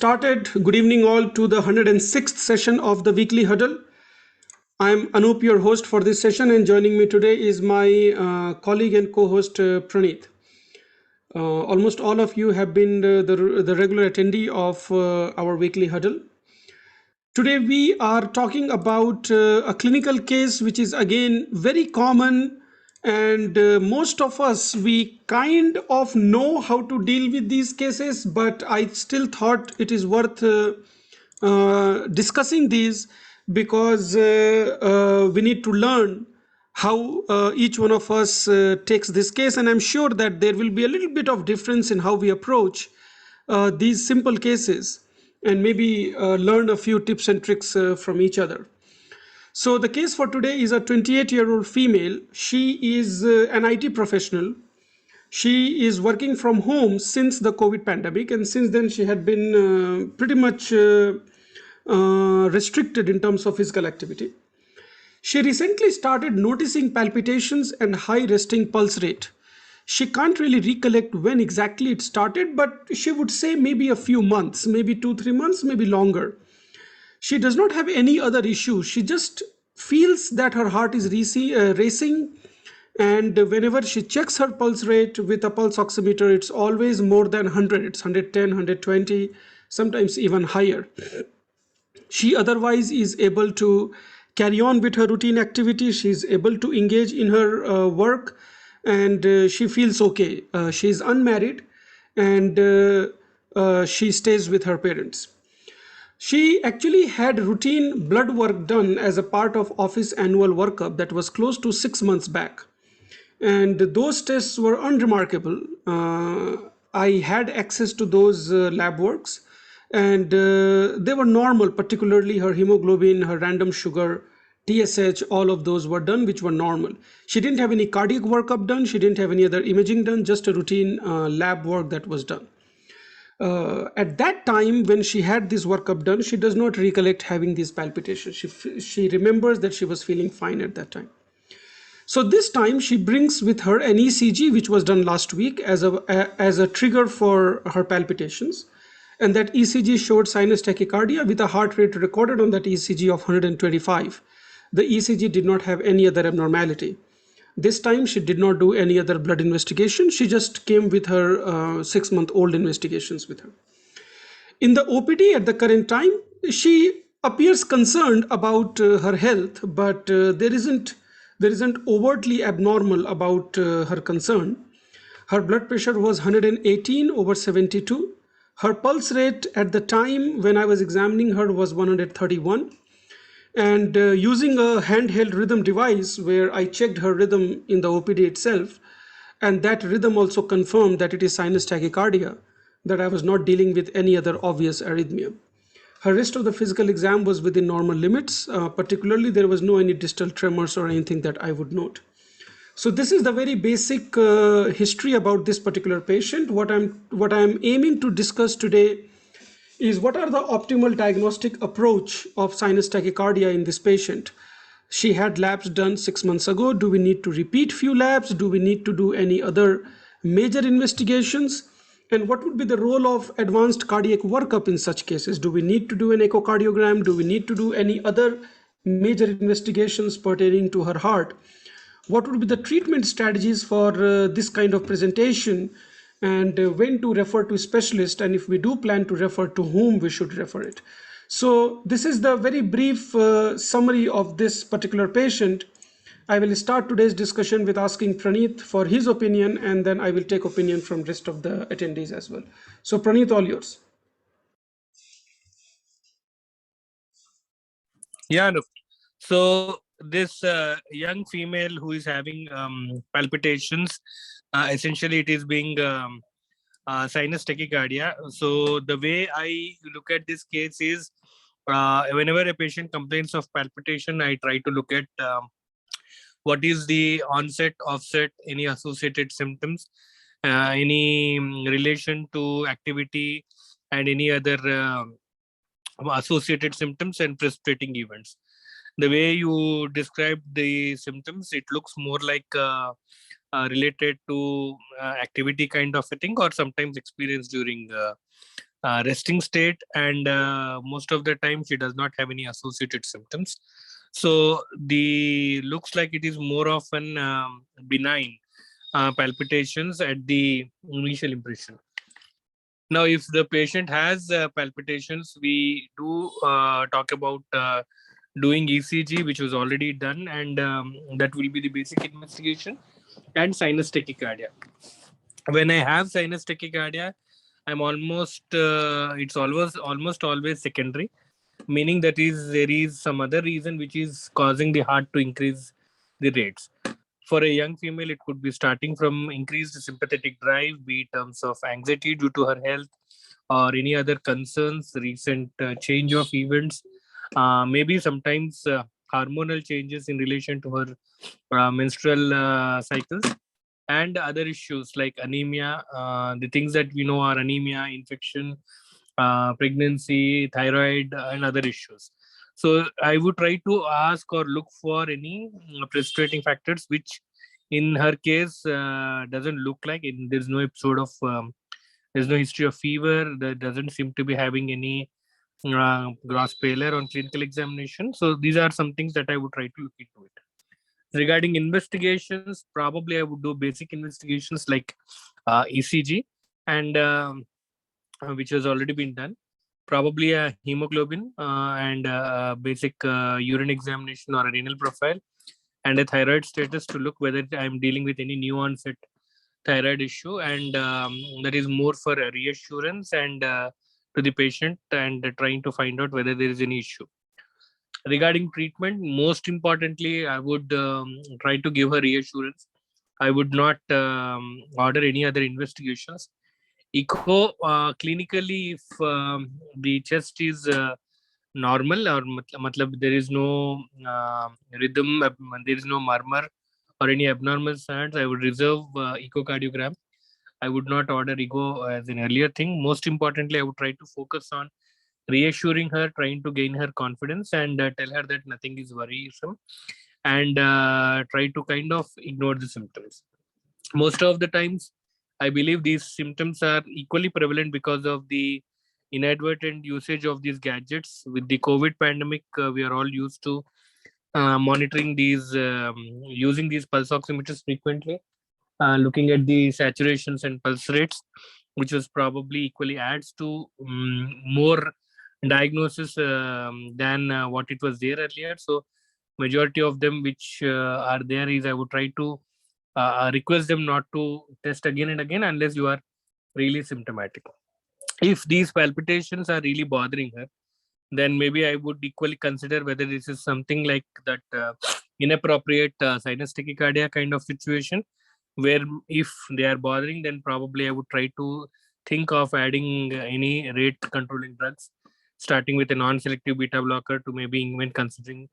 started. Good evening all to the 106th session of the weekly huddle. I'm Anoop, your host for this session, and joining me today is my colleague and co-host Praneeth. Almost all of you have been the regular attendee of our weekly huddle. Today we are talking about a clinical case which is again very common, and most of us we kind of know how to deal with these cases, but I still thought it is worth discussing these because we need to learn how each one of us takes this case, and I'm sure that there will be a little bit of difference in how we approach these simple cases, and maybe learn a few tips and tricks from each other. So the case for today is a 28-year-old female. She is an IT professional. She is working from home since the COVID pandemic, and since then she had been pretty much restricted in terms of physical activity. She recently started noticing palpitations and high resting pulse rate. She can't really recollect when exactly it started, but she would say maybe a few months, maybe 2-3 months, maybe longer. She does not have any other issues. She just feels that her heart is racing, and whenever she checks her pulse rate with a pulse oximeter, it's always more than 100. It's 110, 120, sometimes even higher. She otherwise is able to carry on with her routine activity. She's able to engage in her work, and she feels okay. She is unmarried, and she stays with her parents. She actually had routine blood work done as a part of office annual workup that was close to 6 months back. And those tests were unremarkable. I had access to those lab works, and they were normal, particularly her hemoglobin, her random sugar, TSH, all of those were done, which were normal. She didn't have any cardiac workup done. She didn't have any other imaging done, just a routine lab work that was done. At that time, when she had this workup done, she does not recollect having these palpitations. She remembers that she was feeling fine at that time. So this time she brings with her an ECG which was done last week as a trigger for her palpitations, and that ECG showed sinus tachycardia with a heart rate recorded on that ECG of 125. The ECG did not have any other abnormality. This time she did not do any other blood investigation. She just came with her 6-month-old investigations with her. In the OPD at the current time, she appears concerned about her health, but there isn't overtly abnormal about her concern. Her blood pressure was 118/72. Her pulse rate at the time when I was examining her was 131. And using a handheld rhythm device where I checked her rhythm in the OPD itself, and that rhythm also confirmed that it is sinus tachycardia, that I was not dealing with any other obvious arrhythmia. Her rest of the physical exam was within normal limits. Particularly, there was no any distal tremors or anything that I would note. So this is the very basic history about this particular patient. What I'm aiming to discuss today is what are the optimal diagnostic approach of sinus tachycardia in this patient. She had labs done 6 months ago. Do we need to repeat few labs? Do we need to do any other major investigations? And what would be the role of advanced cardiac workup in such cases? Do we need to do an echocardiogram? Do we need to do any other major investigations pertaining to her heart? What would be the treatment strategies for this kind of presentation, and when to refer to specialist, and if we do plan to refer, to whom we should refer it. So this is the very brief summary of this particular patient. I will start today's discussion with asking Praneeth for his opinion, and then I will take opinion from rest of the attendees as well. So Praneeth, all yours. Yeah, look. So this young female who is having palpitations, essentially it is being sinus tachycardia. So the way I look at this case is whenever a patient complains of palpitation, I try to look at what is the onset, offset, any associated symptoms, any relation to activity, and any other associated symptoms and precipitating events. The way you describe the symptoms, it looks more like related to activity kind of a thing, or sometimes experienced during resting state, and most of the time she does not have any associated symptoms. So the looks like it is more of an benign palpitations at the initial impression. Now, if the patient has palpitations, we do talk about doing ECG, which was already done, and that will be the basic investigation, and sinus tachycardia. When I have sinus tachycardia, I'm it's almost always secondary, meaning that is there is some other reason which is causing the heart to increase the rates. For a young female, it could be starting from increased sympathetic drive, be in terms of anxiety due to her health or any other concerns, recent change of events, maybe sometimes hormonal changes in relation to her menstrual cycles, and other issues like anemia, the things that we know are anemia, infection, pregnancy, thyroid, and other issues. So I would try to ask or look for any precipitating factors, which in her case doesn't look like there's no episode of there's no history of fever. There doesn't seem to be having any gross pallor on clinical examination. So these are some things that I would try to look into it. Regarding investigations, probably I would do basic investigations like ECG, and which has already been done. Probably a hemoglobin and a basic urine examination or a renal profile, and a thyroid status to look whether I'm dealing with any nuance thyroid issue, and that is more for a reassurance and to the patient, and trying to find out whether there is any issue. Regarding treatment, most importantly, I would try to give her reassurance. I would not order any other investigations. Echo, clinically, if the chest is normal, or matlab there is no rhythm, there is no murmur or any abnormal sounds, I would reserve echocardiogram. I would not order echo as an earlier thing. Most importantly, I would try to focus on reassuring her, trying to gain her confidence, and tell her that nothing is worrisome, and try to kind of ignore the symptoms. Most of the times, I believe these symptoms are equally prevalent because of the inadvertent usage of these gadgets. With the COVID pandemic, we are all used to monitoring these, using these pulse oximeters frequently, looking at the saturations and pulse rates, which was probably equally adds to more diagnosis than what it was there earlier. So majority of them which are there is, I would try to request them not to test again and again unless you are really symptomatic. If these palpitations are really bothering her, then maybe I would equally consider whether this is something like that inappropriate sinus tachycardia kind of situation, where if they are bothering, then probably I would try to think of adding any rate controlling drugs, starting with a non-selective beta blocker to maybe even considering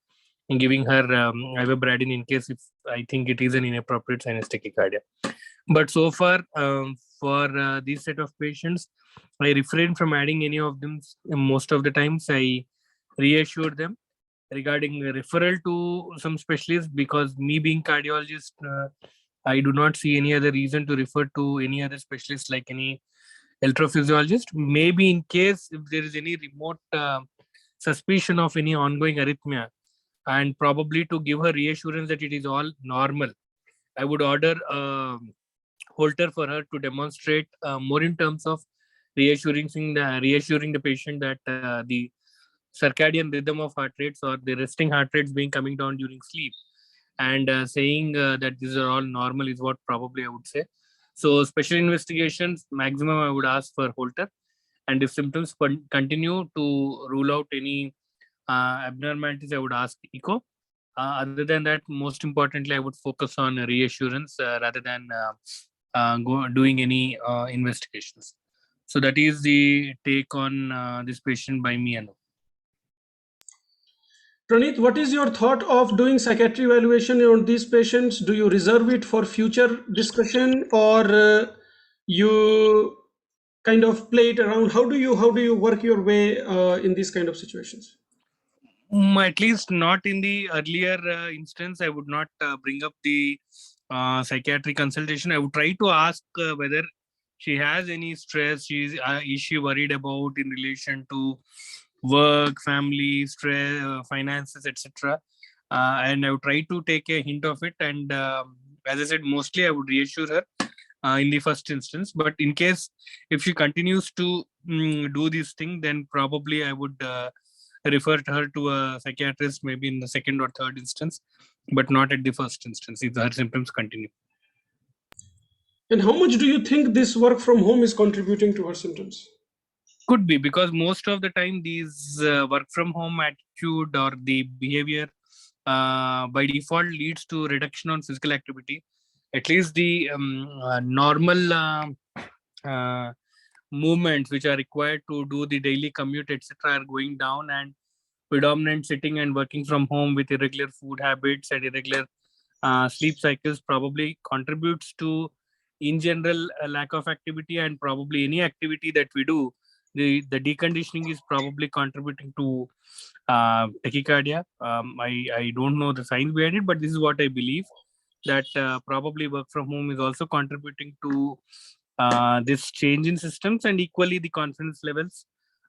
giving her ivermectin in case if I think it is an inappropriate sinus tachycardia. But so far, for these set of patients, I refrain from adding any of them. Most of the times, I reassure them regarding a referral to some specialist, because me being cardiologist, I do not see any other reason to refer to any other specialist like any electrophysiologist. Maybe in case if there is any remote suspicion of any ongoing arrhythmia, and probably to give her reassurance that it is all normal, I would order Holter for her to demonstrate more in terms of reassuring the patient that the circadian rhythm of heart rates or the resting heart rates being coming down during sleep, and saying that these are all normal is what probably I would say. So special investigations, maximum I would ask for Holter, and if symptoms continue to rule out any abnormalities, I would ask echo. Other than that, most importantly, I would focus on reassurance rather than doing any investigations. So that is the take on this patient by me, Anoop. Pranit, what is your thought of doing psychiatry evaluation on these patients? Do you reserve it for future discussion, or you kind of play it around? How do you work your way in these kind of situations? At least not in the earlier instance. I would not bring up the psychiatric consultation. I would try to ask whether she has any stress, is she worried about in relation to work, family, stress, finances, etc. And I would try to take a hint of it. And as I said, mostly I would reassure her in the first instance. But in case if she continues to do this thing, then probably I would refer her to a psychiatrist, maybe in the second or third instance, but not at the first instance if her symptoms continue. And how much do you think this work from home is contributing to her symptoms? Could be, because most of the time these work from home attitude or the behavior by default leads to reduction on physical activity. At least the normal uh, movements which are required to do the daily commute, etc., are going down, and predominant sitting and working from home with irregular food habits and irregular sleep cycles probably contributes to, in general, a lack of activity. And probably any activity that we do, the deconditioning is probably contributing to tachycardia. I don't know the science behind it, but this is what I believe, that probably work from home is also contributing to this change in systems, and equally the confidence levels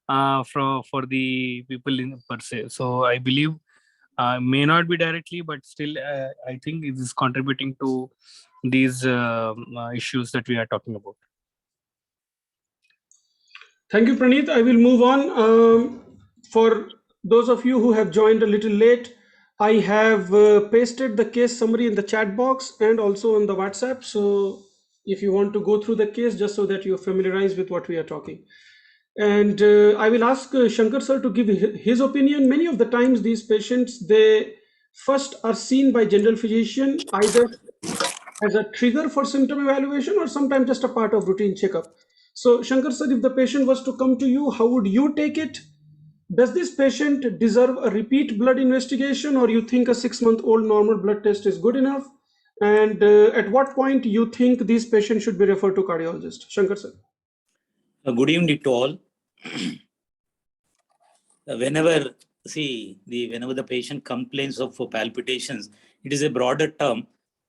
for the people in per se. So I believe may not be directly, but still I think it is contributing to these issues that we are talking about. Thank you, Praneeth. I will move on. For those of you who have joined a little late, I have pasted the case summary in the chat box and also on the WhatsApp. So if you want to go through the case, just so that you're familiarized with what we are talking. And I will ask Shankar sir to give his opinion. Many of the times these patients, they first are seen by general physician either as a trigger for symptom evaluation or sometimes just a part of routine checkup. So Shankar sir, if the patient was to come to you, how would you take it? Does this patient deserve a repeat blood investigation, or you think a 6-month-old normal blood test is good enough? And at what point you think these patients should be referred to cardiologist? Shankar sir. Good evening to all. Whenever the patient complains of palpitations, it is a broader term.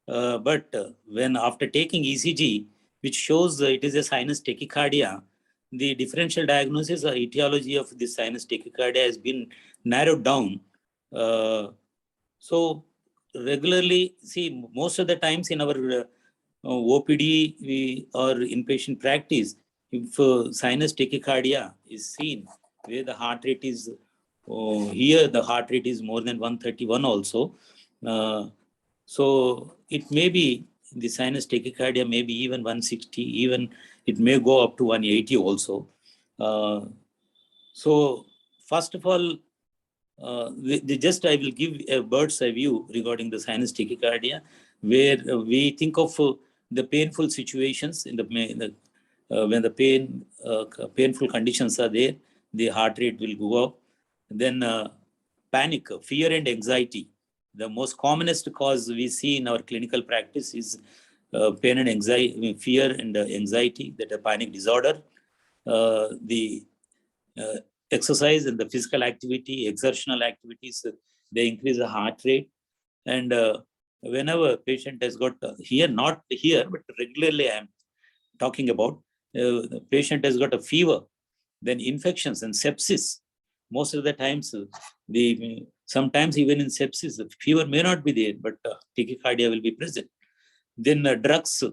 But when after taking ECG, which shows it is a sinus tachycardia, the differential diagnosis or etiology of the sinus tachycardia has been narrowed down. So regularly, most of the times in our OPD or inpatient practice, if sinus tachycardia is seen, where the heart rate is, here the heart rate is more than 131 also. So it may be the sinus tachycardia, maybe even 160, even it may go up to 180 also. So first of all, I will give a bird's eye view regarding the sinus tachycardia, where we think of the painful situations when the painful conditions are there, the heart rate will go up. Then panic, fear and anxiety. The most commonest cause we see in our clinical practice is pain and anxiety, fear and anxiety, that a panic disorder. The exercise and the physical activity, exertional activities, they increase the heart rate. And whenever patient has got here, not here, but regularly I'm talking about, the patient has got a fever, then infections and sepsis. Most of the times, sometimes even in sepsis, the fever may not be there, but tachycardia will be present. Then drugs,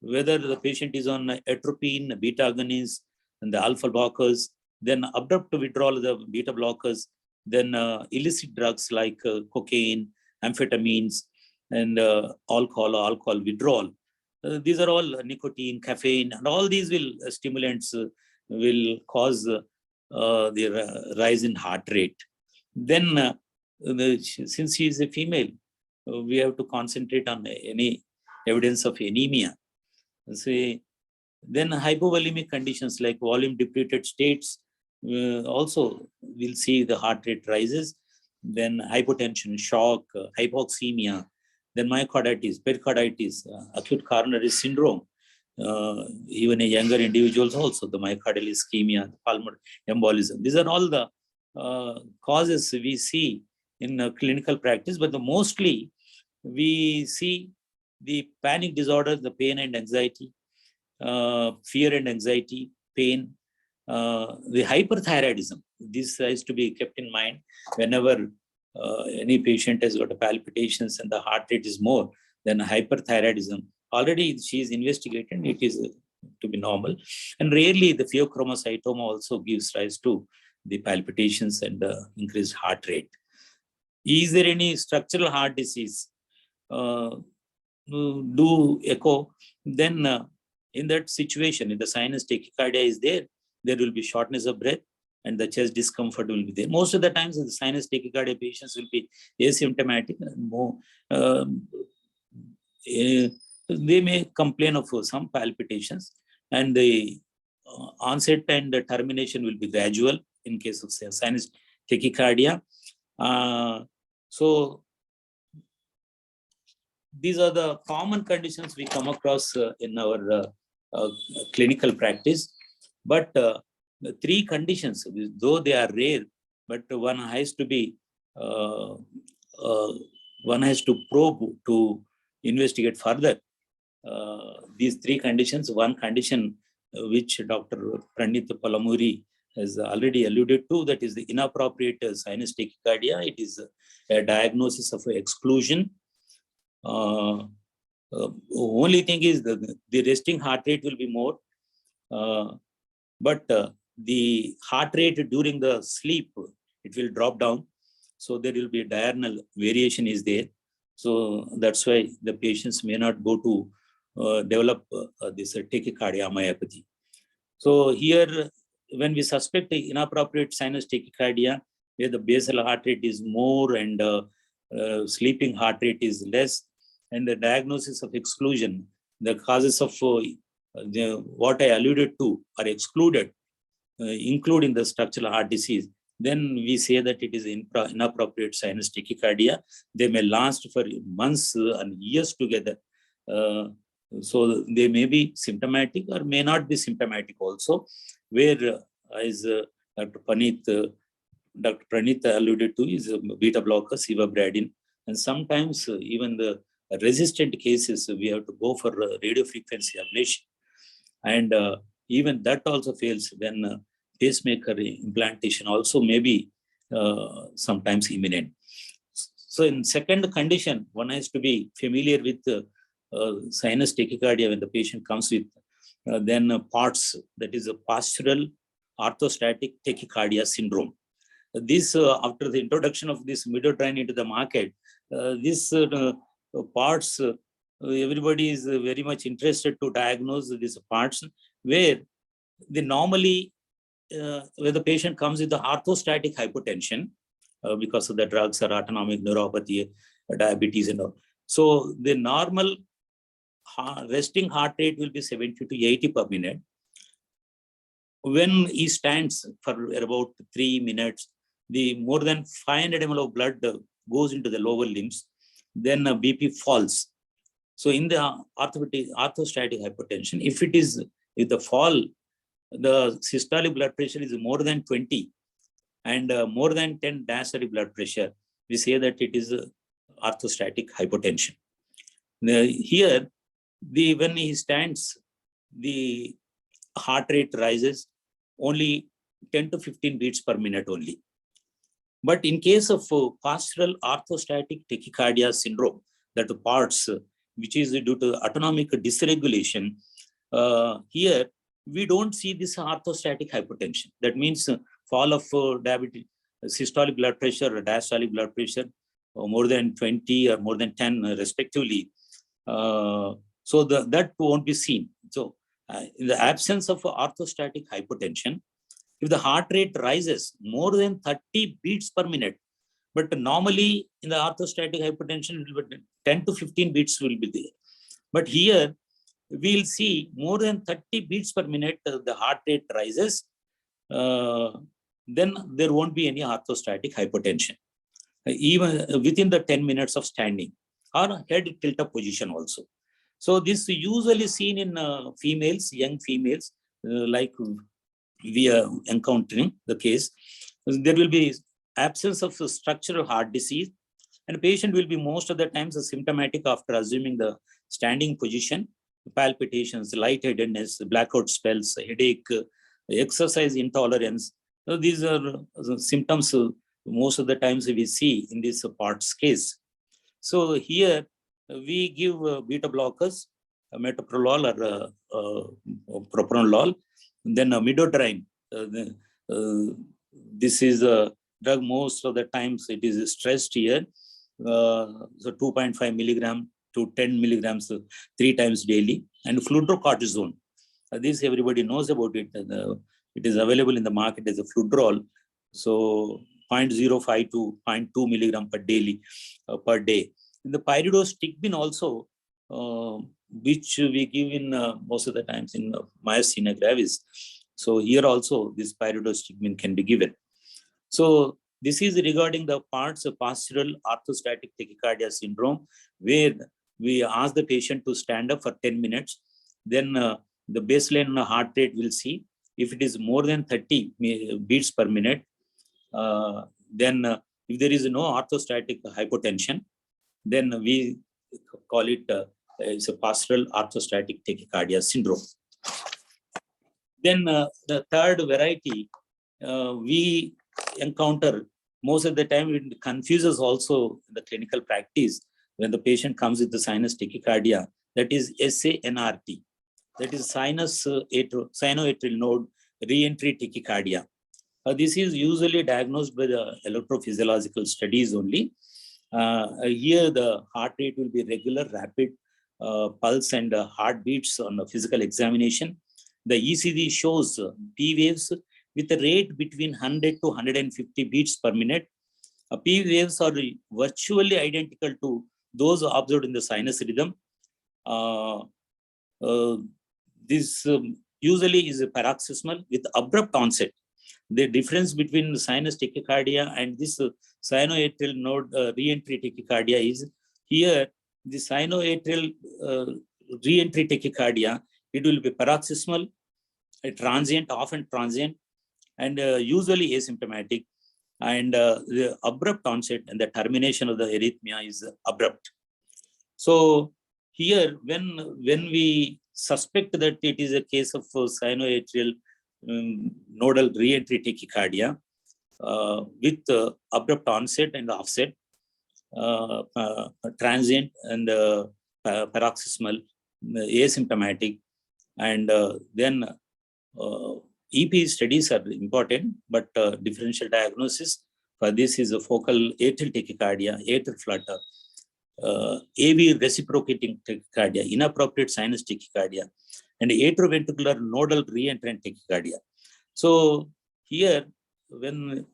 whether the patient is on atropine, beta agonists, and the alpha blockers, then abrupt withdrawal of the beta blockers, then illicit drugs like cocaine, amphetamines, and alcohol withdrawal. These are all nicotine, caffeine, and all these stimulants will cause the rise in heart rate. Then, since she is a female, we have to concentrate on any evidence of anemia. Then hypovolemic conditions like volume depleted states, also we'll see the heart rate rises. Then hypotension, shock, hypoxemia, then myocarditis, pericarditis, acute coronary syndrome. Even in younger individuals also, the myocardial ischemia, the pulmonary embolism. These are all the causes we see in clinical practice, but mostly we see the panic disorders, the pain and anxiety, fear and anxiety, pain, the hyperthyroidism. This has to be kept in mind whenever any patient has got a palpitations and the heart rate is more than hyperthyroidism. Already she is investigated, it is to be normal. And rarely the pheochromocytoma also gives rise to the palpitations and the increased heart rate. Is there any structural heart disease? Do echo, then in that situation, if the sinus tachycardia is there, there will be shortness of breath and the chest discomfort will be there. Most of the times, the sinus tachycardia patients will be asymptomatic and more. They may complain of some palpitations, and the onset and the termination will be gradual in case of sinus tachycardia. So these are the common conditions we come across in our clinical practice. But the three conditions, though they are rare, but one has to be, one has to probe to investigate further. These three conditions, one condition which Dr. Pranit Palamuri has already alluded to, that is the inappropriate sinus tachycardia. It is a diagnosis of exclusion. Only thing is the resting heart rate will be more, but the heart rate during the sleep, it will drop down. So there will be a diurnal variation is there. So that's why the patients may not go to develop this tachycardiomyopathy. So here, when we suspect inappropriate sinus tachycardia, where the basal heart rate is more and sleeping heart rate is less, and the diagnosis of exclusion, the causes of what I alluded to are excluded, including the structural heart disease, then we say that it is inappropriate sinus tachycardia. They may last for months and years together. So they may be symptomatic or may not be symptomatic also, where as Dr. Pranit alluded to, is beta blocker, sevobradin, and sometimes even the resistant cases, we have to go for radiofrequency ablation. And even that also fails when pacemaker implantation also may be sometimes imminent. So in second condition, one has to be familiar with sinus tachycardia when the patient comes with then POTS, that is a postural orthostatic tachycardia syndrome. This after the introduction of this midodrine into the market, this parts, everybody is very much interested to diagnose these parts, where they normally, where the patient comes with the orthostatic hypotension because of the drugs or autonomic neuropathy, diabetes and all. So the normal resting heart rate will be 70 to 80 per minute. When he stands for about 3 minutes, the more than 500 ml of blood goes into the lower limbs, then BP falls. So in the orthostatic hypotension, if the fall, the systolic blood pressure is more than 20 and more than 10 diastolic blood pressure, we say that it is orthostatic hypotension. Here, when he stands, the heart rate rises only 10 to 15 beats per minute only. But in case of postural orthostatic tachycardia syndrome, that parts which is due to autonomic dysregulation, here we don't see this orthostatic hypotension. That means fall of diabetes, systolic blood pressure or diastolic blood pressure, more than 20 or more than 10 respectively. So that won't be seen. So in the absence of orthostatic hypotension, if the heart rate rises more than 30 beats per minute, but normally in the orthostatic hypotension, 10 to 15 beats will be there. But here we'll see more than 30 beats per minute, the heart rate rises, then there won't be any orthostatic hypotension, even within the 10 minutes of standing or head tilt-up position also. So this is usually seen in females, young females, like we are encountering the case. There will be absence of structural heart disease, and the patient will be most of the times symptomatic after assuming the standing position. palpitations, lightheadedness, blackout spells, headache, exercise intolerance. So these are symptoms most of the times we see in this POTS case. So here we give beta blockers, metoprolol or propranolol, then midodrine. This is a drug most of the times it is stressed here. So 2.5 milligram to 10 milligrams 3 times daily, and fludrocortisone. This everybody knows about it. It is available in the market as a fludrol. So 0.05 to 0.2 milligram per daily per day. And the pyridostigmine also, which we give in most of the times in myasthenia gravis. So here also this pyridostigmine can be given. So this is regarding the parts of postural orthostatic tachycardia syndrome, where we ask the patient to stand up for 10 minutes. Then the baseline heart rate will see. If it is more than 30 beats per minute, then if there is no orthostatic hypotension, then we call it it's a postural orthostatic tachycardia syndrome. Then the third variety we encounter most of the time, it confuses also the clinical practice when the patient comes with the sinus tachycardia, that is SANRT, that is sinus sinoatrial node reentry tachycardia. This is usually diagnosed by the electrophysiological studies only. Here the heart rate will be regular, rapid pulse and heartbeats on a physical examination. The ECG shows P waves with a rate between 100 to 150 beats per minute. P waves are virtually identical to those observed in the sinus rhythm. This usually is paroxysmal with abrupt onset. The difference between sinus tachycardia and this sinoatrial node reentry tachycardia is here the sinoatrial reentry tachycardia, it will be paroxysmal, transient, often transient, and usually asymptomatic, and the abrupt onset and the termination of the arrhythmia is abrupt. So here, when we suspect that it is a case of sinoatrial nodal reentry tachycardia with abrupt onset and offset, transient and paroxysmal, asymptomatic, and then EP studies are important, but differential diagnosis for this is a focal atrial tachycardia, atrial flutter, AV reciprocating tachycardia, inappropriate sinus tachycardia, and atrioventricular nodal reentrant tachycardia. So here, when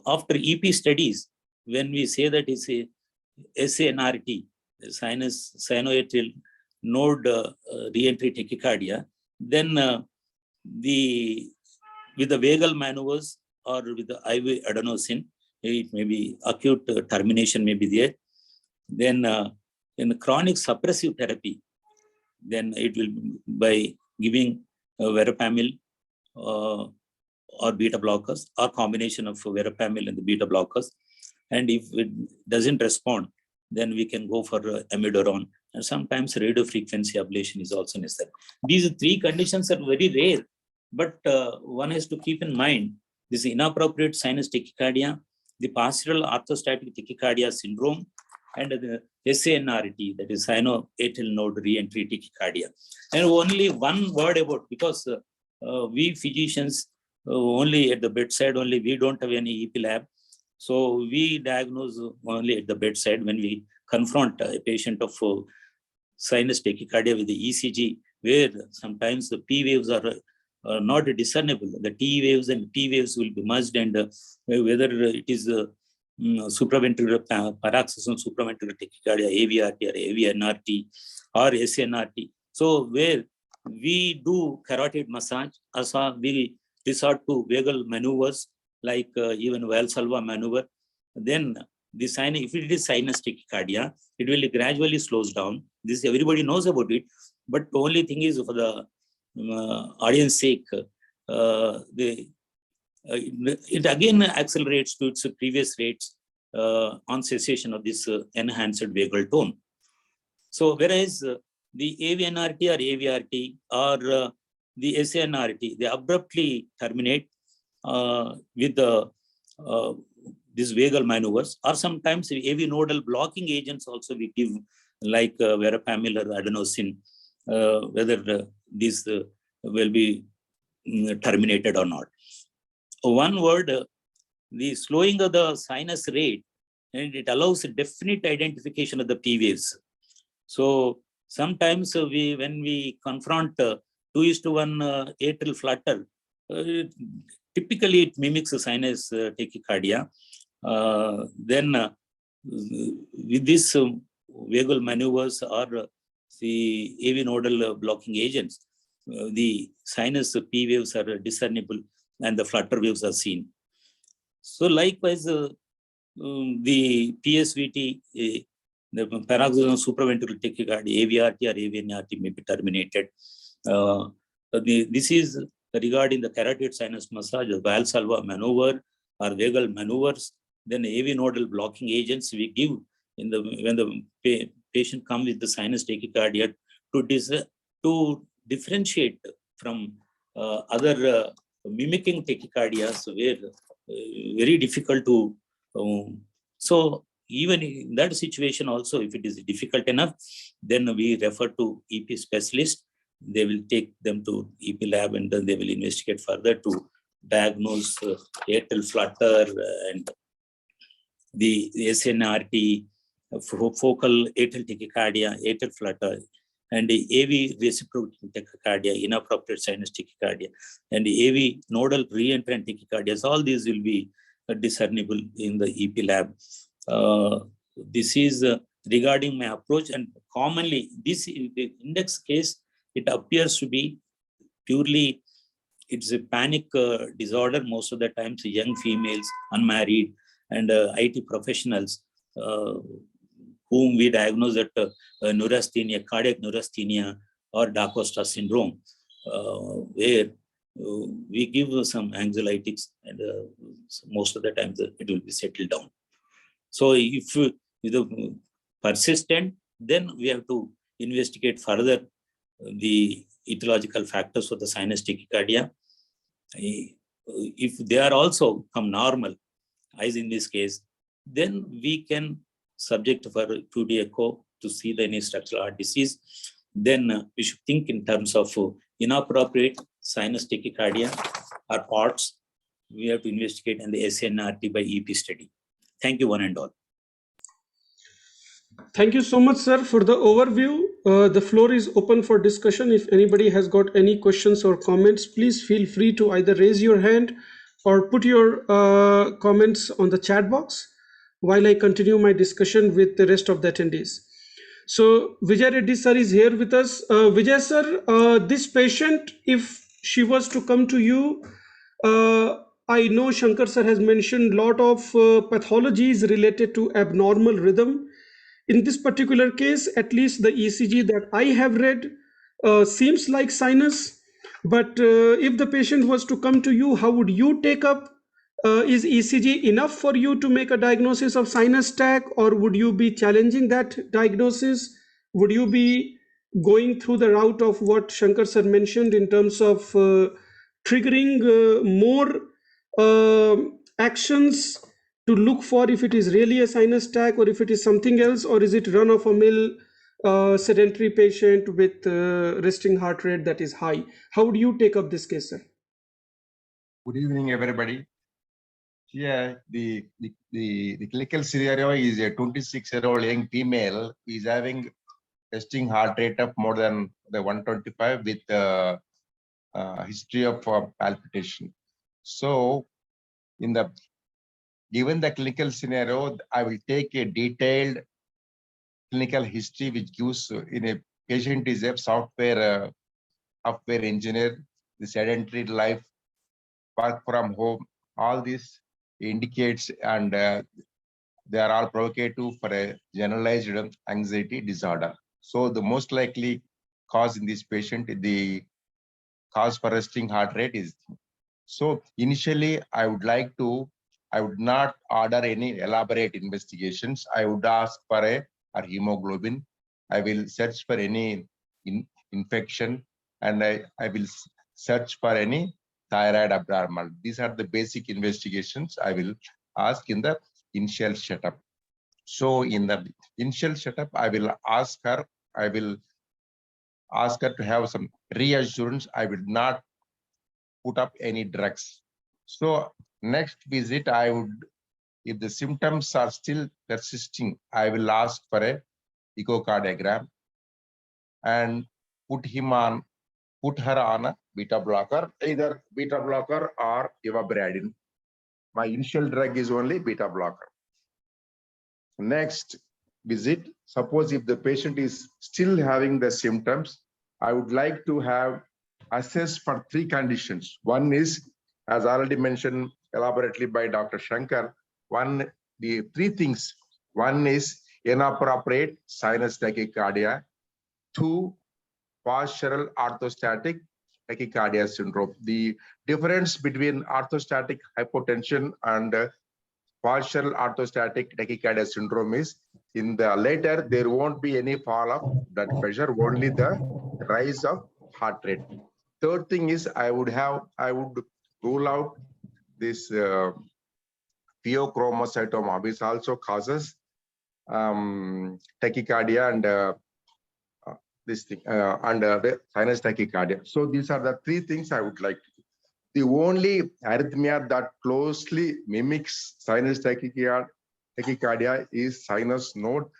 after EP studies, when we say that it's a SANRT, sinoatrial node reentry tachycardia, then with the vagal maneuvers or with the IV adenosine, it may be acute termination may be there. Then in chronic suppressive therapy, then it will be by giving verapamil or beta blockers, or combination of verapamil and the beta blockers. And if it doesn't respond, then we can go for amiodarone, and sometimes radio frequency ablation is also necessary. These three conditions are very rare, but one has to keep in mind this inappropriate sinus tachycardia, the postural orthostatic tachycardia syndrome, and the SANRT, that is sinoatrial node reentry tachycardia. And only one word about, because we physicians only at the bedside only, we don't have any EP lab. So we diagnose only at the bedside when we confront a patient of sinus tachycardia with the ECG, where sometimes the P waves are not discernible. The T waves and P waves will be merged, and whether it is supraventricular paroxysmal supraventricular tachycardia, AVRT or AVNRT or SNRT. So where we do carotid massage, we resort to vagal maneuvers like even Valsalva maneuver. Then the sign, if it is sinus tachycardia, it will gradually slows down. This everybody knows about it, but the only thing is for the audience sake, it again accelerates to its previous rates on cessation of this enhanced vagal tone. So whereas the AVNRT or AVRT or the SNRT, they abruptly terminate with the these vagal maneuvers, or sometimes AV nodal blocking agents also we give, like verapamil or adenosine, whether these will be terminated or not. One word, the slowing of the sinus rate, and it allows a definite identification of the P waves. So sometimes when we confront 2:1 atrial flutter, typically it mimics a sinus tachycardia. Then with these vagal maneuvers or the AV nodal blocking agents, the sinus P waves are discernible and the flutter waves are seen. So likewise, the PSVT, the paroxysmal supraventricular tachycardia, AVRT or AVNRT may be terminated. This is regarding the carotid sinus massage, the Valsalva maneuver or vagal maneuvers. Then AV nodal blocking agents we give in the when the patient comes with the sinus tachycardia to differentiate from other mimicking tachycardias, where very difficult to. So even in that situation also, if it is difficult enough, then we refer to EP specialist. They will take them to EP lab and then they will investigate further to diagnose atrial flutter and the SNRT, focal atrial tachycardia, atrial flutter, and the AV reciprocal tachycardia, inappropriate sinus tachycardia, and the AV nodal reentrant tachycardias. All these will be discernible in the EP lab. This is regarding my approach, and commonly this the index case, it appears to be purely, it's a panic disorder. Most of the times young females, unmarried, and IT professionals whom we diagnose at neurasthenia, cardiac neurasthenia or Da Costa syndrome, where we give some anxiolytics, and most of the times it will be settled down. So if the persistent, then we have to investigate further the etiological factors for the sinus tachycardia. If they are also come normal, as in this case, then we can subject for 2D echo to see the any structural heart disease. Then we should think in terms of inappropriate sinus tachycardia or POTS. We have to investigate in the SNRT by EP study. Thank you, one and all. Thank you so much, sir, for the overview. The floor is open for discussion. If anybody has got any questions or comments, please feel free to either raise your hand or put your comments on the chat box while I continue my discussion with the rest of the attendees. So Vijay Reddy sir is here with us. Vijay sir, this patient, if she was to come to you, I know Shankar sir has mentioned a lot of pathologies related to abnormal rhythm. In this particular case, at least the ECG that I have read seems like sinus. But if the patient was to come to you, how would you take up? Is ECG enough for you to make a diagnosis of sinus tach, or would you be challenging that diagnosis? Would you be going through the route of what Shankar sir mentioned in terms of triggering more actions to look for if it is really a sinus tach or if it is something else, or is it run of a mill sedentary patient with resting heart rate that is high? How would you take up this case, sir? Good evening, everybody. Here, the clinical scenario is a 26-year-old young female who is having resting heart rate of more than the 125 with history of palpitation. So, given the clinical scenario, I will take a detailed clinical history which gives in a patient is a software engineer, the sedentary life, work from home, all this indicates, and they are all provocative for a generalized anxiety disorder. So the most likely cause in this patient, the cause for resting heart rate is. So initially, I would not order any elaborate investigations. I would ask for her hemoglobin. I will search for any infection, and I will search for any thyroid abnormal. These are the basic investigations I will ask in the initial setup. So in the initial setup, I will ask her to have some reassurance. I will not put up any drugs. So next visit, I would, if the symptoms are still persisting, I will ask for a echocardiogram and put her on a beta blocker, either beta blocker or ivabradine. My initial drug is only beta blocker. Next visit, suppose if the patient is still having the symptoms, I would like to have assessed for 3 conditions. One is, as already mentioned elaborately by Dr. Shankar, the 3 things. One is inappropriate sinus tachycardia. 2, postural orthostatic tachycardia syndrome. The difference between orthostatic hypotension and partial orthostatic tachycardia syndrome is, in the later, there won't be any fall of blood pressure, only the rise of heart rate. Third thing is, I would rule out this pheochromocytoma, which also causes tachycardia and the sinus tachycardia. So these are the 3 things I would like to do. The only arrhythmia that closely mimics sinus tachycardia is sinus node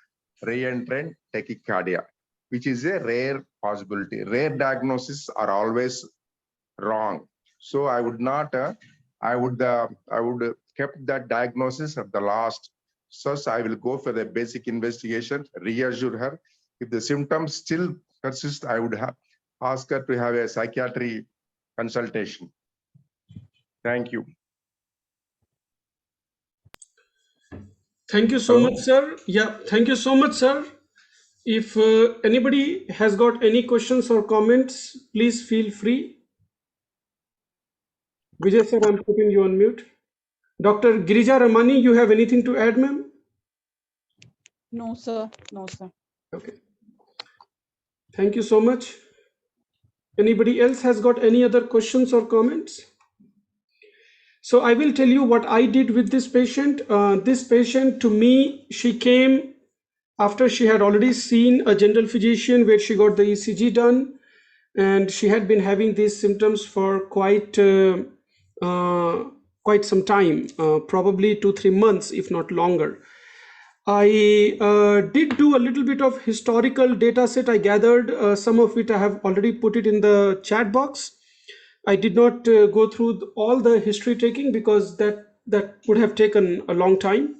reentrant tachycardia, which is a rare possibility. Rare diagnoses are always wrong. So I would not, I would kept that diagnosis at the last. So I will go for the basic investigation, reassure her. If the symptoms still persist, I would ask her to have a psychiatry consultation. Thank you. Thank you so much, sir. Yeah, thank you so much, sir. If anybody has got any questions or comments, please feel free. Vijay sir, I'm putting you on mute. Dr. Girija Ramani, you have anything to add, ma'am? No, sir. No, sir. Okay. Thank you so much. Anybody else has got any other questions or comments? So I will tell you what I did with this patient. This patient, to me, she came after she had already seen a general physician where she got the ECG done, and she had been having these symptoms for quite some time, probably 2-3 months, if not longer. I did do a little bit of historical data set. I gathered some of it. I have already put it in the chat box. I did not go through all the history taking because that would have taken a long time.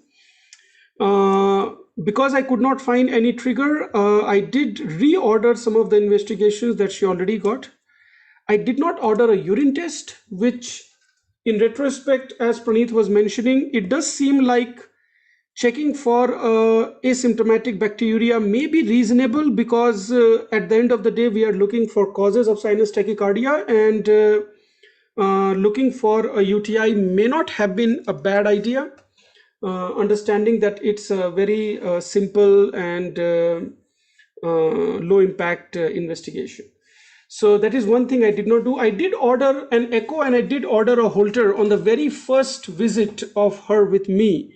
Because I could not find any trigger, I did reorder some of the investigations that she already got. I did not order a urine test, which in retrospect, as Praneeth was mentioning, it does seem like checking for asymptomatic bacteria may be reasonable, because at the end of the day, we are looking for causes of sinus tachycardia, and looking for a UTI may not have been a bad idea, understanding that it's a very simple and low impact investigation. So that is one thing I did not do. I did order an echo and I did order a Holter on the very first visit of her with me.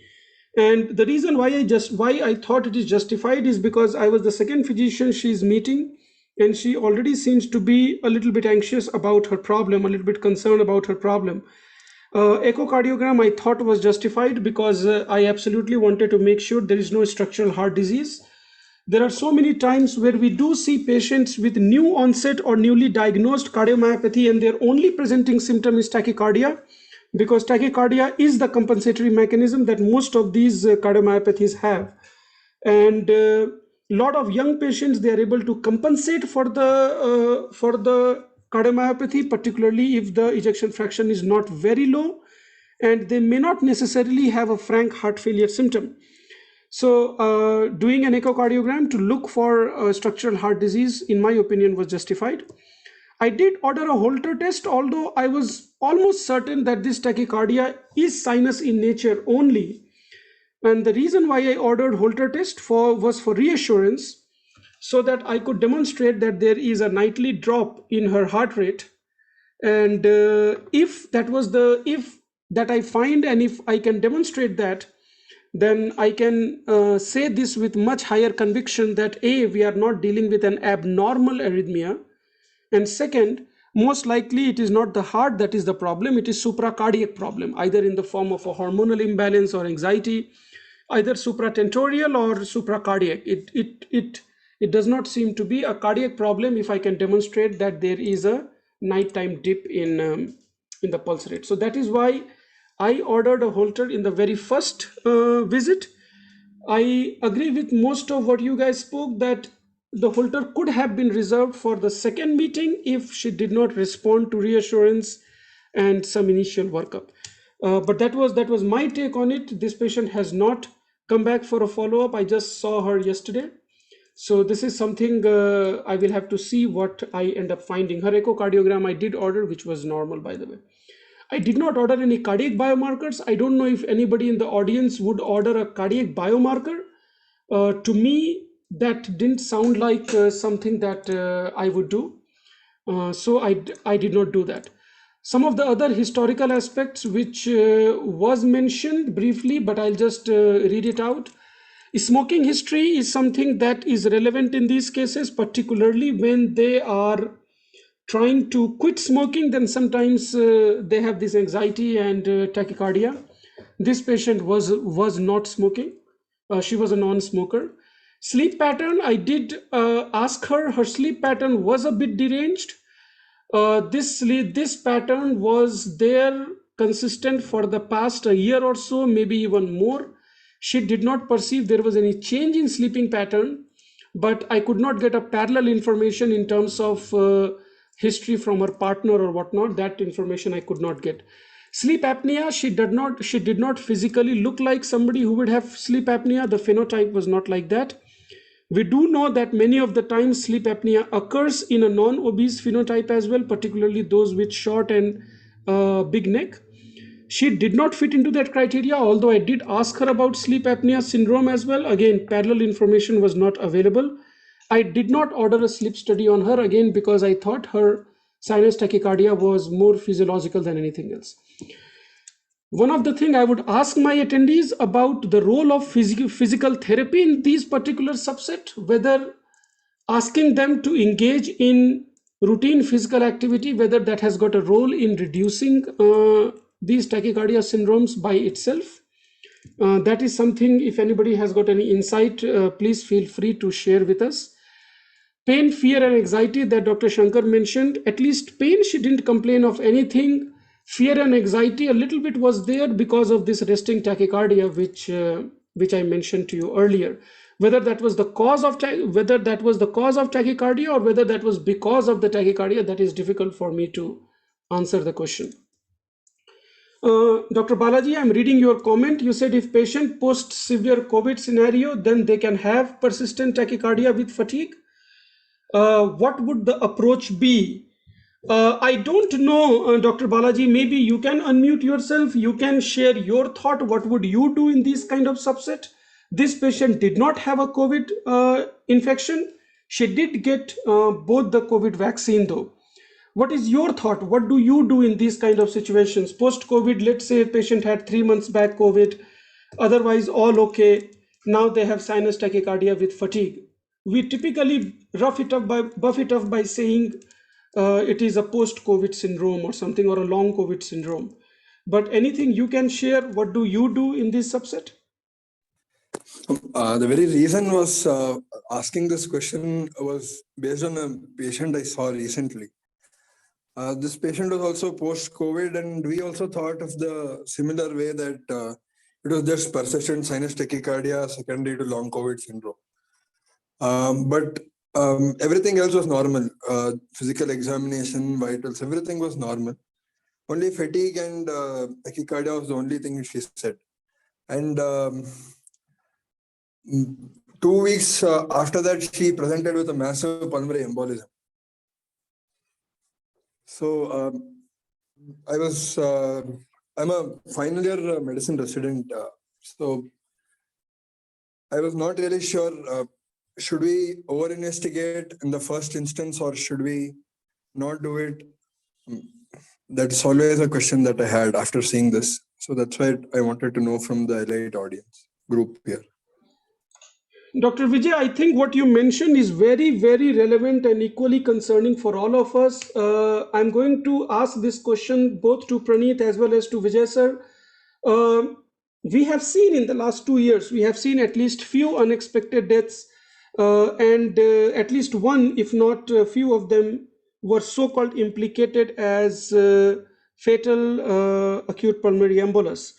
And the reason why I thought it is justified is because I was the second physician she's meeting, and she already seems to be a little bit anxious about her problem, a little bit concerned about her problem. Echocardiogram I thought was justified because I absolutely wanted to make sure there is no structural heart disease. There are so many times where we do see patients with new onset or newly diagnosed cardiomyopathy, and their only presenting symptom is tachycardia, because tachycardia is the compensatory mechanism that most of these cardiomyopathies have. And a lot of young patients, they are able to compensate for the cardiomyopathy, particularly if the ejection fraction is not very low, and they may not necessarily have a frank heart failure symptom. So doing an echocardiogram to look for structural heart disease, in my opinion, was justified. I did order a Holter test, although I was almost certain that this tachycardia is sinus in nature only. And the reason why I ordered Holter test was for reassurance. so that I could demonstrate that there is a nightly drop in her heart rate. And if that I find, and if I can demonstrate that, then I can say this with much higher conviction that A, we are not dealing with an abnormal arrhythmia, and second, most likely it is not the heart that is the problem, it is supracardiac problem, either in the form of a hormonal imbalance or anxiety, either supratentorial or supracardiac. It does not seem to be a cardiac problem if I can demonstrate that there is a nighttime dip in the pulse rate. So that is why I ordered a Holter in the very first visit. I agree with most of what you guys spoke, that the Holter could have been reserved for the second meeting if she did not respond to reassurance and some initial workup. But that was my take on it. This patient has not come back for a follow-up. I just saw her yesterday. So this is something I will have to see what I end up finding. Her echocardiogram I did order, which was normal, by the way. I did not order any cardiac biomarkers. I don't know if anybody in the audience would order a cardiac biomarker. To me, that didn't sound like something that I would do. So I did not do that. Some of the other historical aspects which was mentioned briefly, but I'll just read it out. Smoking history is something that is relevant in these cases, particularly when they are trying to quit smoking. Then sometimes they have this anxiety and tachycardia. This patient was not smoking. She was a non-smoker. Sleep pattern, I did ask her. Her sleep pattern was a bit deranged. This pattern was there consistent for the past a year or so, maybe even more. She did not perceive there was any change in sleeping pattern, but I could not get a parallel information in terms of history from her partner or whatnot. That information I could not get. Sleep apnea, she did not physically look like somebody who would have sleep apnea. The phenotype was not like that. We do know that many of the times sleep apnea occurs in a non-obese phenotype as well, particularly those with short and big neck. She did not fit into that criteria, although I did ask her about sleep apnea syndrome as well. Again, parallel information was not available. I did not order a sleep study on her, again, because I thought her sinus tachycardia was more physiological than anything else. One of the things I would ask my attendees about the role of physical therapy in these particular subset, whether asking them to engage in routine physical activity, whether that has got a role in reducing these tachycardia syndromes by itself. That is something, if anybody has got any insight, please feel free to share with us. Pain, fear, and anxiety that Dr. Shankar mentioned, at least pain, she didn't complain of anything. Fear and anxiety a little bit was there because of this resting tachycardia, which I mentioned to you earlier. Whether that was the cause of tachycardia or whether that was because of the tachycardia, that is difficult for me to answer the question. Dr. Balaji, I'm reading your comment. You said if patient post severe COVID scenario, then they can have persistent tachycardia with fatigue. What would the approach be? I don't know, Dr. Balaji. Maybe you can unmute yourself. You can share your thought. What would you do in this kind of subset? This patient did not have a COVID infection. She did get both the COVID vaccine though. What is your thought? What do you do in these kind of situations? Post-COVID, let's say a patient had 3 months back COVID, otherwise all okay. Now they have sinus tachycardia with fatigue. We typically buff it up by saying it is a post-COVID syndrome or something, or a long COVID syndrome. But anything you can share, what do you do in this subset? The very reason was asking this question was based on a patient I saw recently. This patient was also post-COVID, and we also thought of the similar way that it was just persistent sinus tachycardia secondary to long COVID syndrome. But everything else was normal. Physical examination, vitals, everything was normal. Only fatigue and tachycardia was the only thing she said. And 2 weeks after that, she presented with a massive pulmonary embolism. So I'm a final year medicine resident. So I was not really sure should we over investigate in the first instance or should we not do it? That's always a question that I had after seeing this. So that's why I wanted to know from the elite audience group here. Dr. Vijay, I think what you mentioned is very, very relevant and equally concerning for all of us. I'm going to ask this question both to Praneeth as well as to Vijay sir. We have seen in the last 2 years, we have seen at least few unexpected deaths, and at least one, if not a few of them, were so-called implicated as fatal acute pulmonary embolus.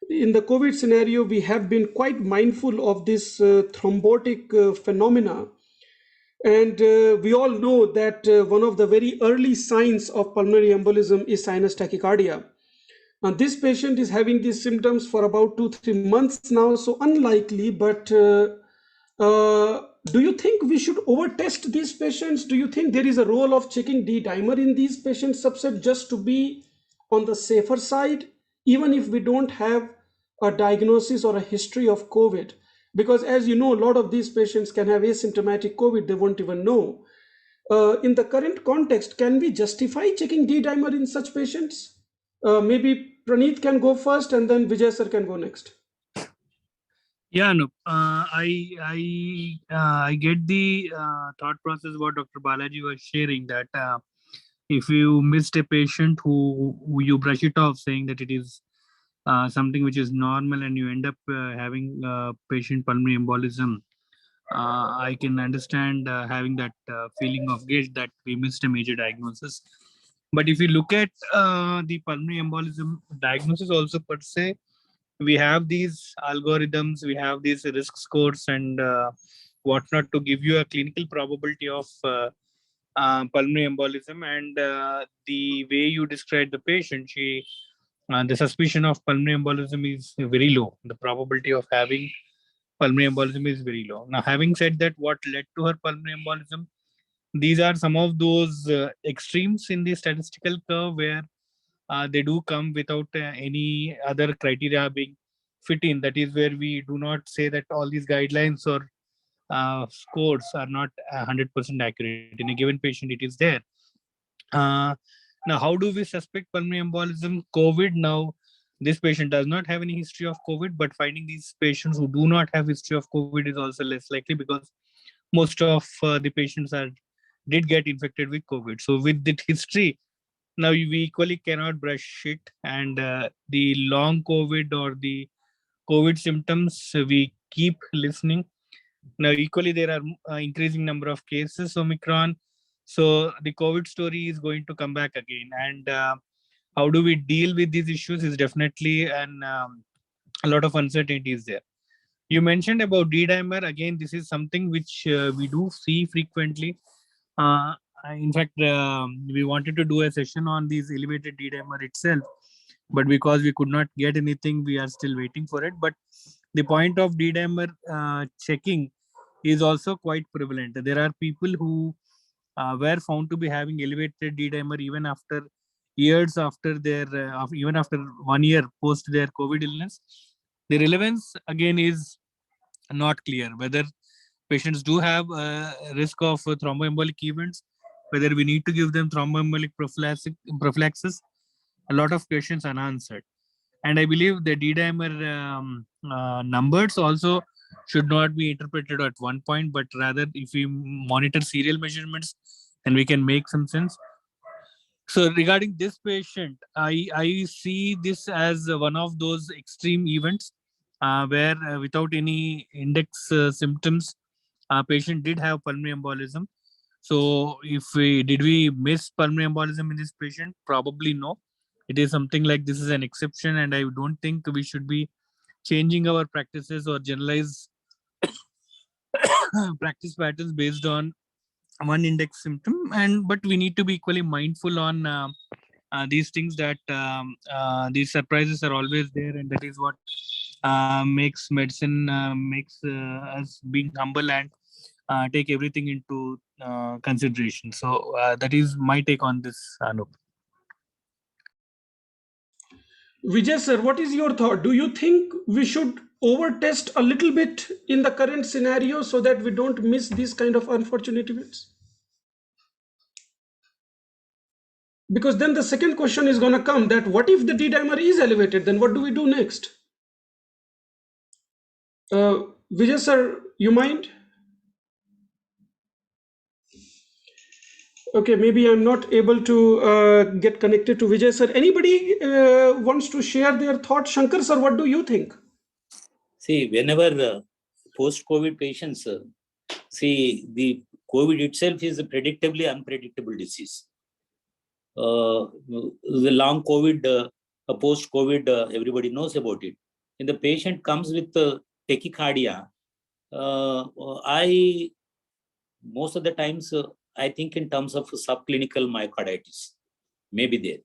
In the COVID scenario, we have been quite mindful of this thrombotic phenomena. And we all know that one of the very early signs of pulmonary embolism is sinus tachycardia. And this patient is having these symptoms for about 2-3 months now, so unlikely. But do you think we should over-test these patients? Do you think there is a role of checking D-dimer in these patient subset just to be on the safer side, even if we don't have a diagnosis or a history of COVID? Because as you know, a lot of these patients can have asymptomatic COVID, they won't even know. In the current context, can we justify checking D-dimer in such patients? Maybe Praneeth can go first and then Vijay sir can go next. Yeah, Anoop. I get the thought process what Dr. Balaji was sharing, that if you missed a patient who you brush it off saying that it is something which is normal and you end up having patient pulmonary embolism, I can understand having that feeling of guilt that we missed a major diagnosis. But if you look at the pulmonary embolism diagnosis also per se, we have these algorithms, we have these risk scores and whatnot to give you a clinical probability of pulmonary embolism. And the way you describe the patient, the suspicion of pulmonary embolism is very low. The probability of having pulmonary embolism is very low. Now, having said that, what led to her pulmonary embolism? These are some of those extremes in the statistical curve where they do come without any other criteria being fit in. That is where we do not say that all these guidelines or scores are not 100% accurate. In a given patient, it is there. Uh, Now, how do we suspect pulmonary embolism? COVID. Now, this patient does not have any history of COVID, but finding these patients who do not have history of COVID is also less likely because most of the patients did get infected with COVID. So with that history, now we equally cannot brush it. And the long COVID or the COVID symptoms, we keep listening. Now equally there are increasing number of cases Omicron. So the COVID story is going to come back again. And how do we deal with these issues is definitely a lot of uncertainty is there. You mentioned about D-dimer. Again, this is something which we do see frequently. In fact, we wanted to do a session on these elevated D-dimer itself, but because we could not get anything, we are still waiting for it. But the point of D-dimer checking is also quite prevalent. There are people who were found to be having elevated D-dimer even after years after their, even after 1 year post their COVID illness. The relevance again is not clear whether patients do have a risk of thromboembolic events, whether we need to give them thromboembolic prophylaxis. A lot of questions unanswered. And I believe the D-dimer numbers also should not be interpreted at one point, but rather if we monitor serial measurements, then we can make some sense. So regarding this patient, I see this as one of those extreme events where without any index symptoms, patient did have pulmonary embolism. So if did we miss pulmonary embolism in this patient? Probably no. It is something like this is an exception, and I don't think we should be changing our practices or generalize practice patterns based on one index symptom. And but we need to be equally mindful on these things, that these surprises are always there, and that is what makes medicine, makes us being humble and take everything into consideration. So that is my take on this, Anoop. Vijay sir, what is your thought? Do you think we should over test a little bit in the current scenario so that we don't miss these kind of unfortunate events? Because then the second question is going to come, that what if the D dimer is elevated, then what do we do next? Vijay sir, you mind? Okay, maybe I'm not able to get connected to Vijay sir. Anybody wants to share their thoughts? Shankar sir, what do you think? See, whenever post-COVID patients, see, the COVID itself is a predictably unpredictable disease. The long COVID, post-COVID, everybody knows about it. When the patient comes with tachycardia, most of the times, I think in terms of subclinical myocarditis, maybe there.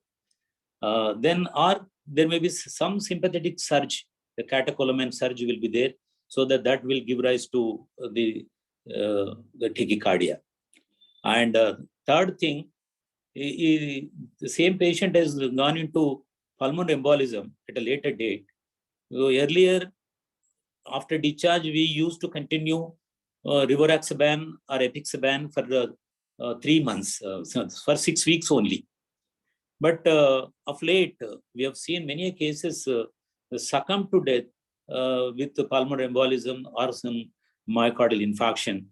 Then, or there may be some sympathetic surge, the catecholamine surge will be there, so that will give rise to the tachycardia. And third thing, the same patient has gone into pulmonary embolism at a later date. So earlier, after discharge, we used to continue rivaroxaban or apixaban for 3 months, for 6 weeks only. But of late, we have seen many cases succumb to death with the pulmonary embolism or some myocardial infarction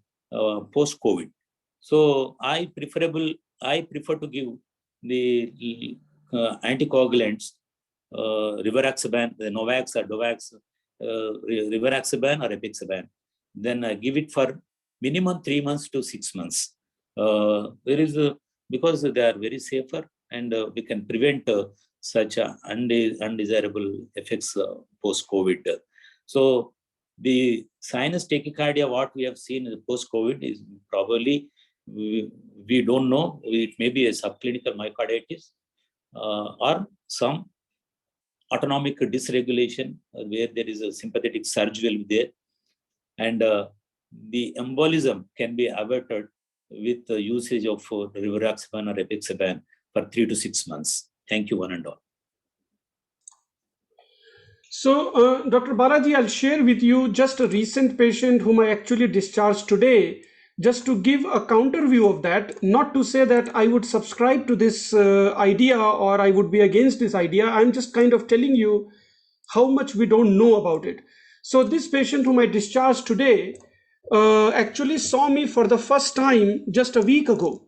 post-COVID. So I prefer to give the anticoagulants, rivaroxaban, the Novax or Dovax, rivaroxaban or apixaban. Then give it for minimum 3 months to 6 months. Because they are very safer, and we can prevent such undesirable effects post-COVID. So the sinus tachycardia, what we have seen post-COVID is probably, we don't know, it may be a subclinical myocarditis or some autonomic dysregulation where there is a sympathetic surge will be there. And the embolism can be averted with the usage of rivaroxaban or apixaban for 3 to 6 months. Thank you, one and all. So, Dr. Balaji, I'll share with you just a recent patient whom I actually discharged today, just to give a counter view of that. Not to say that I would subscribe to this idea or I would be against this idea. I'm just kind of telling you how much we don't know about it. So this patient whom I discharged today actually saw me for the first time just a week ago.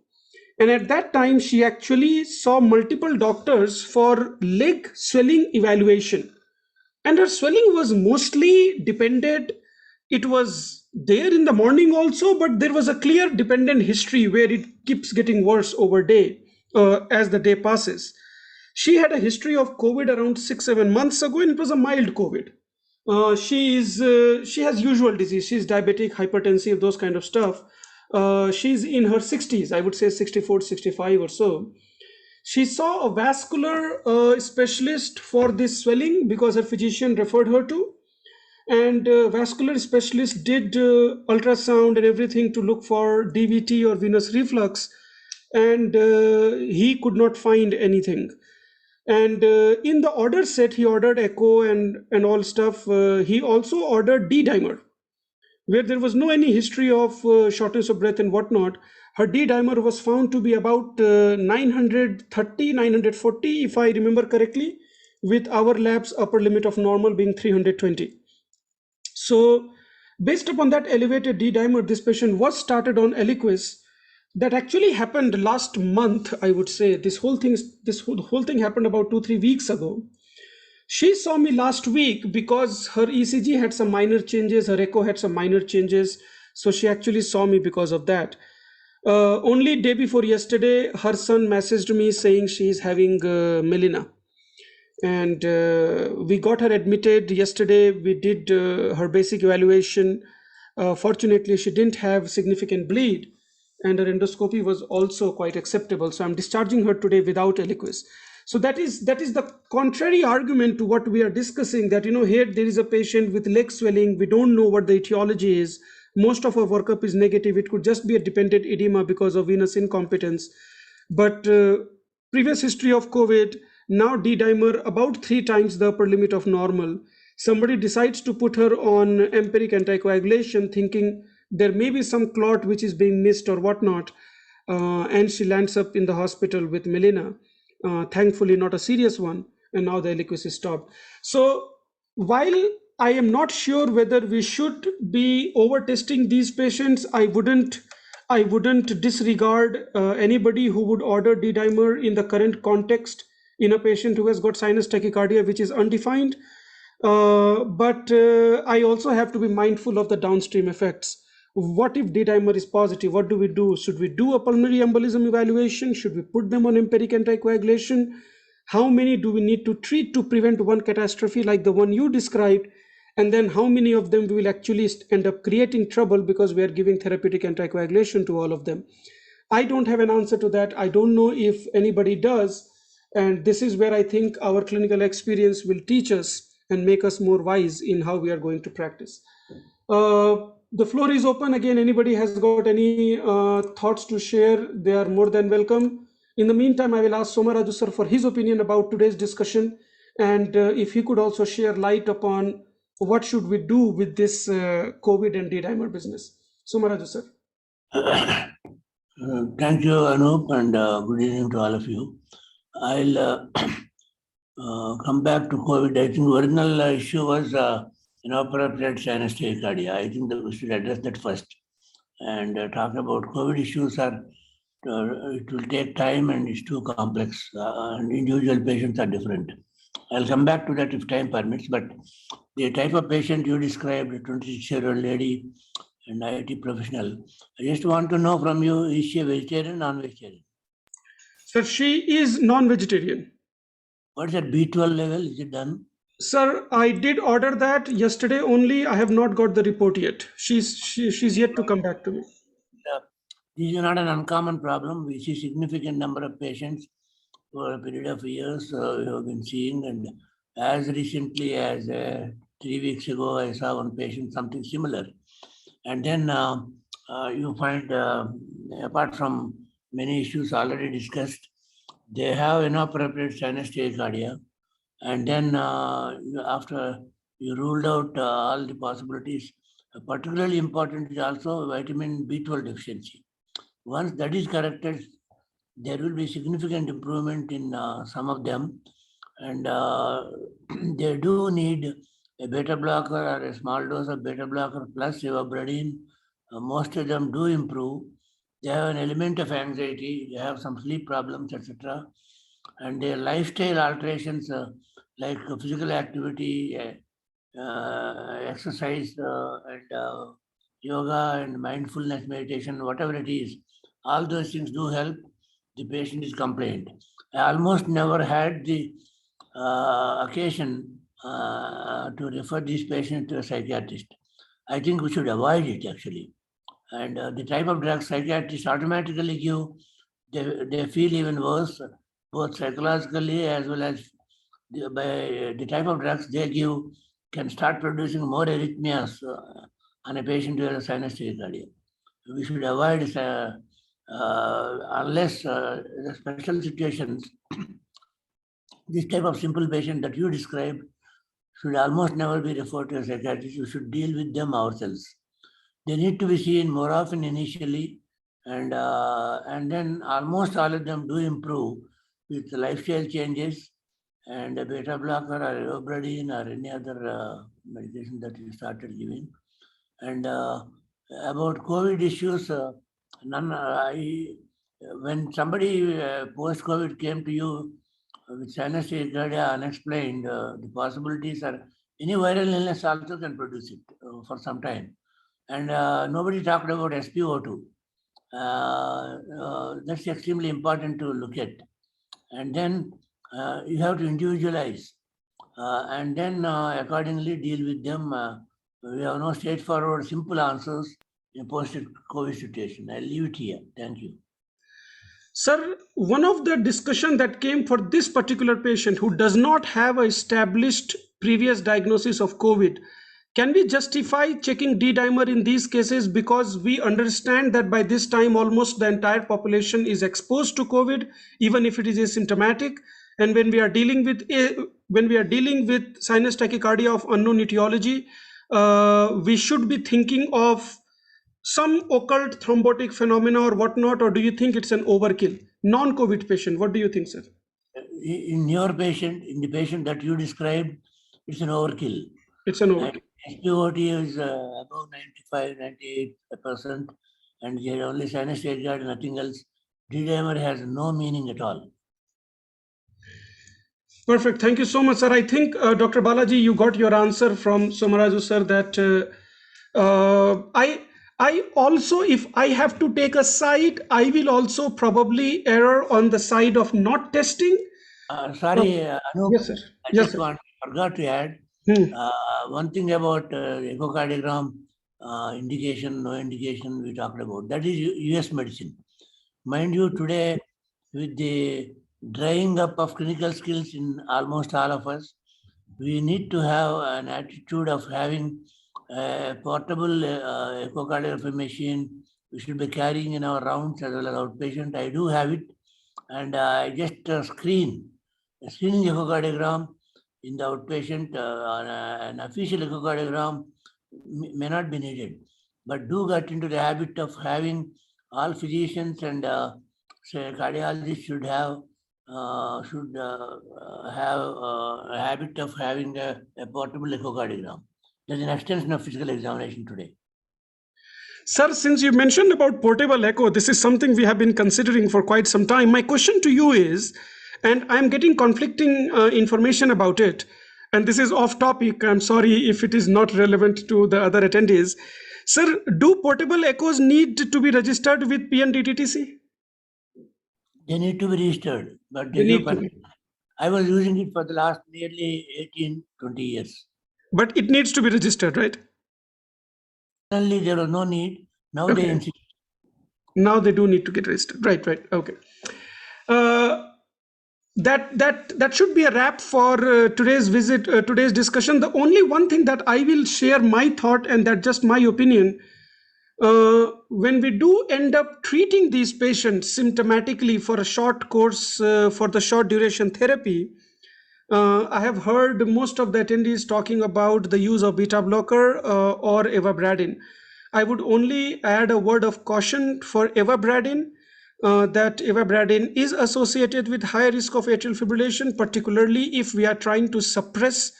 And at that time, she actually saw multiple doctors for leg swelling evaluation. And her swelling was mostly dependent. It was there in the morning also, but there was a clear dependent history where it keeps getting worse over day as the day passes. She had a history of COVID around 6-7 months ago, and it was a mild COVID. She has usual disease. She's diabetic, hypertensive, those kind of stuff. She's in her 60s, I would say 64, 65 or so. She saw a vascular specialist for this swelling because her physician referred her to. And vascular specialist did ultrasound and everything to look for DVT or venous reflux. And he could not find anything. And in the order set, he ordered echo and all stuff. He also ordered D dimer, where there was no any history of shortness of breath and whatnot. Her D dimer was found to be about 930, 940, if I remember correctly, with our lab's upper limit of normal being 320. So based upon that elevated D dimer, this patient was started on Eliquis. That actually happened last month, I would say. This whole thing happened about 2-3 weeks ago. She saw me last week because her ECG had some minor changes, her echo had some minor changes. So she actually saw me because of that. Only day before yesterday, her son messaged me saying she is having melena. And we got her admitted yesterday. We did her basic evaluation. Fortunately, she didn't have significant bleed, and her endoscopy was also quite acceptable. So I'm discharging her today without Eliquis. So that is the contrary argument to what we are discussing, that, here there is a patient with leg swelling. We don't know what the etiology is. Most of our workup is negative. It could just be a dependent edema because of venous incompetence. But previous history of COVID, now D dimer about 3 times the upper limit of normal. Somebody decides to put her on empiric anticoagulation, thinking there may be some clot which is being missed or whatnot, and she lands up in the hospital with melena. Thankfully, not a serious one, and now the aliquis is stopped. So, while I am not sure whether we should be over testing these patients, I wouldn't disregard anybody who would order D-dimer in the current context in a patient who has got sinus tachycardia, which is undefined. But I also have to be mindful of the downstream effects. What if D-dimer is positive? What do we do? Should we do a pulmonary embolism evaluation? Should we put them on empiric anticoagulation? How many do we need to treat to prevent one catastrophe like the one you described? And then how many of them we will actually end up creating trouble because we are giving therapeutic anticoagulation to all of them? I don't have an answer to that. I don't know if anybody does. And this is where I think our clinical experience will teach us and make us more wise in how we are going to practice. The floor is open. Again, anybody has got any thoughts to share, they are more than welcome. In the meantime, I will ask Somaraju sir for his opinion about today's discussion, and if he could also share light upon what should we do with this COVID and D-dimer business. Somaraju sir. Thank you, Anoop, and good evening to all of you. I'll come back to COVID. I think the original issue was inappropriate sinus tachycardia. I think that we should address that first. And talk about COVID issues it will take time and it's too complex. And individual patients are different. I'll come back to that if time permits. But the type of patient you described, a 26-year-old lady, an IT professional, I just want to know from you, is she a vegetarian, non-vegetarian? Sir, she is non-vegetarian. What's that B12 level? Is it done? Sir, I did order that yesterday only. I have not got the report yet. She's yet to come back to me. This is not an uncommon problem. We see significant number of patients for a period of years we have been seeing, and as recently as 3 weeks ago, I saw one patient something similar. And then you find, apart from many issues already discussed, they have inappropriate sinus tachycardia. And then after you ruled out all the possibilities, particularly important is also vitamin B12 deficiency. Once that is corrected, there will be significant improvement in some of them. And they do need a beta blocker or a small dose of beta blocker plus ivabradine. Most of them do improve. They have an element of anxiety. They have some sleep problems, etc. And their lifestyle alterations like physical activity, exercise, and yoga and mindfulness meditation, whatever it is, all those things do help. The patient is complained. I almost never had the occasion to refer these patients to a psychiatrist. I think we should avoid it actually. And the type of drugs psychiatrists automatically give, they feel even worse, both psychologically as well as by the type of drugs they give can start producing more arrhythmias on a patient who has a sinus tachycardia. We should avoid unless the special situations. This type of simple patient that you described should almost never be referred to a psychiatrist. We should deal with them ourselves. They need to be seen more often initially, and then almost all of them do improve with lifestyle changes and a beta blocker or ivabradine or any other medication that you started giving. And about COVID issues, when somebody post-COVID came to you with sinus tachycardia unexplained, the possibilities are any viral illness also can produce it for some time. And nobody talked about SpO2. That's extremely important to look at. And then you have to individualize and then accordingly deal with them. We have no straightforward, simple answers in post-COVID situation. I'll leave it here. Thank you. Sir, one of the discussion that came for this particular patient who does not have a established previous diagnosis of COVID, can we justify checking D-dimer in these cases because we understand that by this time almost the entire population is exposed to COVID, even if it is asymptomatic? And when we are dealing with when we are dealing with sinus tachycardia of unknown etiology, we should be thinking of some occult thrombotic phenomena or whatnot, or do you think it's an overkill? Non-COVID patient, what do you think, sir? In your patient, in the patient that you described, it's an overkill. It's an overkill. SpOT is above 95, 98%, and there only sinus tachycardia, nothing else. D-dimer has no meaning at all. Perfect. Thank you so much, sir. I think, Dr. Balaji, you got your answer from Somaraju, sir, that I also, if I have to take a side, I will also probably err on the side of not testing. Sorry, Anoop, Yes, sir. I Yes, just sir. forgot to add one thing about echocardiogram indication, no indication we talked about. That is US medicine. Mind you, today, with the drying up of clinical skills in almost all of us, we need to have an attitude of having a portable echocardiography machine. We should be carrying in our rounds as well as outpatient. I do have it, and I just screening echocardiogram in the outpatient. An official echocardiogram may not be needed, but do get into the habit of having all physicians and say cardiologists should have a habit of having a portable echocardiogram. There's an extension of physical examination today. Sir, since you mentioned about portable echo, this is something we have been considering for quite some time. My question to you is, and I'm getting conflicting information about it, and this is off topic. I'm sorry if it is not relevant to the other attendees. Sir, do portable echoes need to be registered with PNDTTC? They need to be registered, but They need to be. I was using it for the last nearly 18, 20 years. But it needs to be registered, right? Suddenly there was no need. Now Okay. they insist. Now they do need to get registered. Right. Okay. That should be a wrap for today's visit, today's discussion. The only one thing that I will share my thought, and that's just my opinion. When we do end up treating these patients symptomatically for a short course, for the short duration therapy, I have heard most of the attendees talking about the use of beta blocker or evabradine. I would only add a word of caution for evabradine, that evabradine is associated with high risk of atrial fibrillation, particularly if we are trying to suppress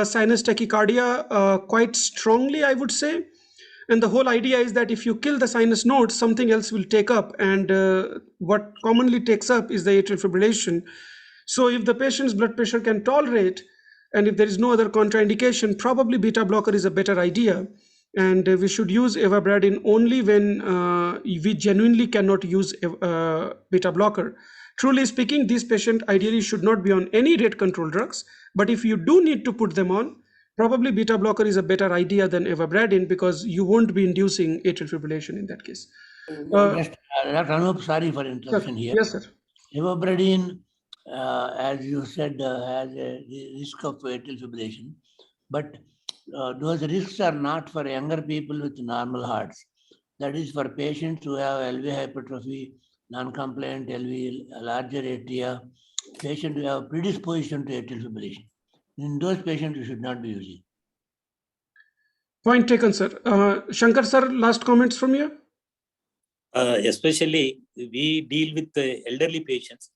sinus tachycardia quite strongly, I would say. And the whole idea is that if you kill the sinus nodes, something else will take up. And what commonly takes up is the atrial fibrillation. So if the patient's blood pressure can tolerate, and if there is no other contraindication, probably beta blocker is a better idea. And we should use evabradine only when we genuinely cannot use beta blocker. Truly speaking, this patient ideally should not be on any rate control drugs. But if you do need to put them on, probably beta blocker is a better idea than evabradine, because you won't be inducing atrial fibrillation in that case. Dr. Anoop, sorry for interruption here. Yes, sir. Evabradine, as you said, has a risk of atrial fibrillation, but those risks are not for younger people with normal hearts. That is for patients who have LV hypertrophy, non-compliant LV, larger atria, patients who have predisposition to atrial fibrillation. In those patients, you should not be using. Point taken, sir. Shankar, sir, last comments from you? Especially, we deal with the elderly patients,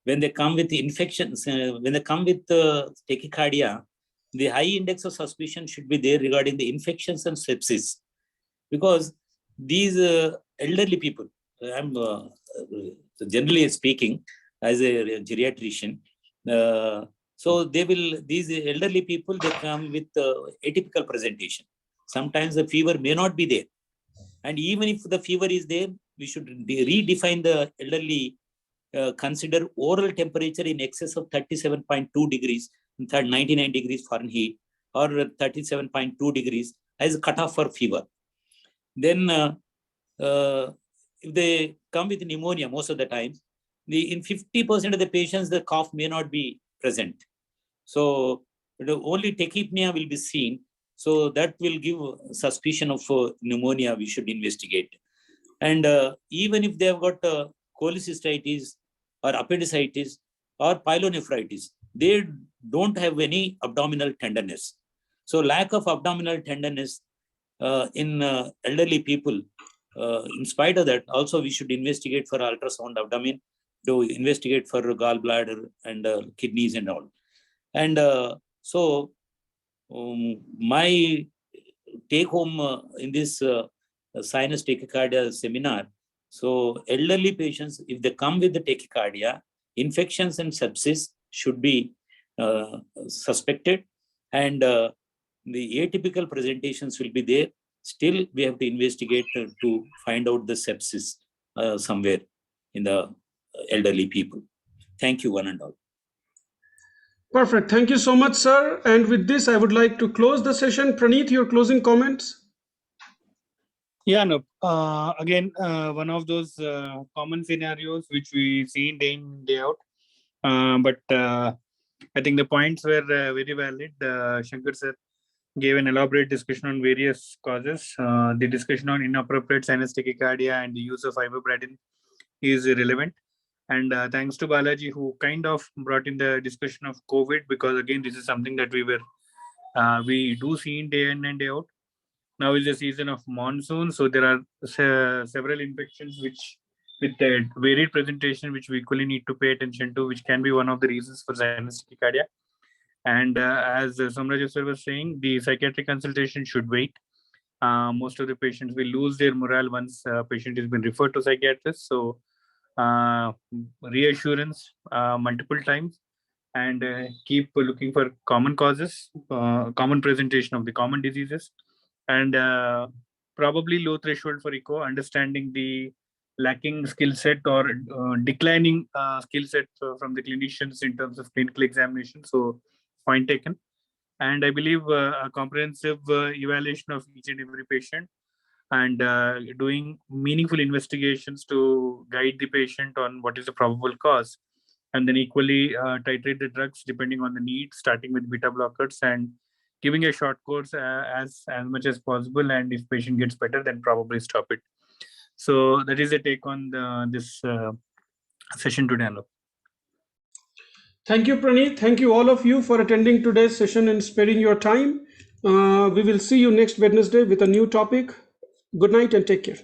when they come with infections, when they come with tachycardia, the high index of suspicion should be there regarding the infections and sepsis. Because these elderly people, I'm generally speaking as a geriatrician, so these elderly people, they come with atypical presentation. Sometimes the fever may not be there. And even if the fever is there, we should redefine the elderly, consider oral temperature in excess of 37.2 degrees, 99 degrees Fahrenheit, or 37.2 degrees as a cutoff for fever. Then if they come with pneumonia, most of the time, in 50% of the patients, the cough may not be present. So only tachypnea will be seen. So that will give suspicion of pneumonia we should investigate. And even if they have got cholecystitis or appendicitis or pyelonephritis, they don't have any abdominal tenderness. So lack of abdominal tenderness in elderly people, in spite of that, also we should investigate for ultrasound abdomen, to investigate for gallbladder and kidneys and all. And so my take home in this sinus tachycardia seminar, so elderly patients, if they come with the tachycardia, infections and sepsis should be suspected, and the atypical presentations will be there. Still, we have to investigate to find out the sepsis somewhere in the elderly people. Thank you, one and all. Perfect. Thank you so much, sir. And with this, I would like to close the session. Praneeth, your closing comments? Yeah, no. Again, one of those common scenarios which we see day in, day out. But I think the points were very valid. Shankar sir gave an elaborate discussion on various causes. The discussion on inappropriate sinus tachycardia and the use of ibuprofen is relevant. And thanks to Balaji, who kind of brought in the discussion of COVID, because again, this is something that we do see in day in and day out. Now is the season of monsoon, so there are several infections which, with the varied presentation, which we equally need to pay attention to, which can be one of the reasons for sinus tachycardia. And as Somraj sir was saying, the psychiatric consultation should wait. Most of the patients will lose their morale once patient has been referred to psychiatrist. So reassurance multiple times, and keep looking for common causes, common presentation of the common diseases, and probably low threshold for echo, understanding the lacking skill set or declining skill set from the clinicians in terms of clinical examination. So point taken. And I believe a comprehensive evaluation of each and every patient, and doing meaningful investigations to guide the patient on what is the probable cause, and then equally titrate the drugs depending on the need, starting with beta blockers and giving a short course as much as possible, and if patient gets better, then probably stop it. So that is a take on this session today, Anoop. Thank you, Praneeth. Thank you all of you for attending today's session and sparing your time. We will see you next Wednesday with a new topic. Good night and take care.